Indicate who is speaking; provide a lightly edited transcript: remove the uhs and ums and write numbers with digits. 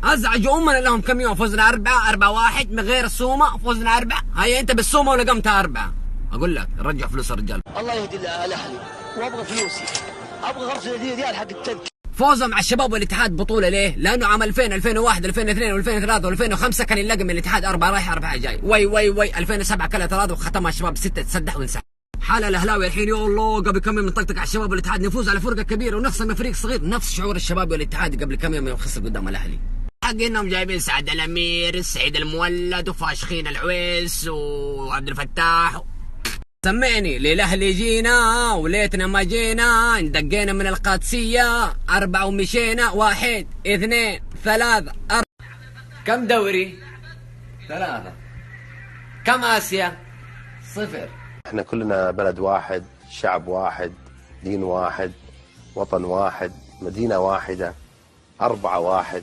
Speaker 1: ازعجوا امنا لهم كم يوم، فزنا 4-1 من غير السومه، فزنا 4. هيا انت بالسومه ولقمتها 4. اقول لك رجع فلوس الرجال.
Speaker 2: الله يهدي الاهلي وابغى فلوسي، ابغى 5 ريال حق التذكره.
Speaker 1: فوزهم على الشباب والاتحاد بطوله ليه؟ لانه عام 2000 2001 2002 و2003 و2005 كان يلقم من الاتحاد 4 رايح 4 جاي. وي 2007 كلها 3 وختمها الشباب 6 تصدح وانسحب. حال الاهلاوي الحين يا الله قبل كم يوم نطقطق على الشباب والاتحاد، نفوز على فرقه كبيره ونخسر من فريق صغير، نفس شعور الشباب والاتحاد قبل كم يوم خسر قدام الاهلي. حقينهم جايبين سعد الامير، سعيد المولد، وفاشخين العويس وعبد الفتاح. سمعني للاهلي جينا وليتنا ما جينا، دقينا من القادسيه 4 ومشينا، 1 2 3 4. كم دوري؟ 3. كم اسيا؟ 0.
Speaker 3: احنا كلنا بلد واحد، شعب واحد، دين واحد، وطن واحد، مدينة واحدة، 4-1.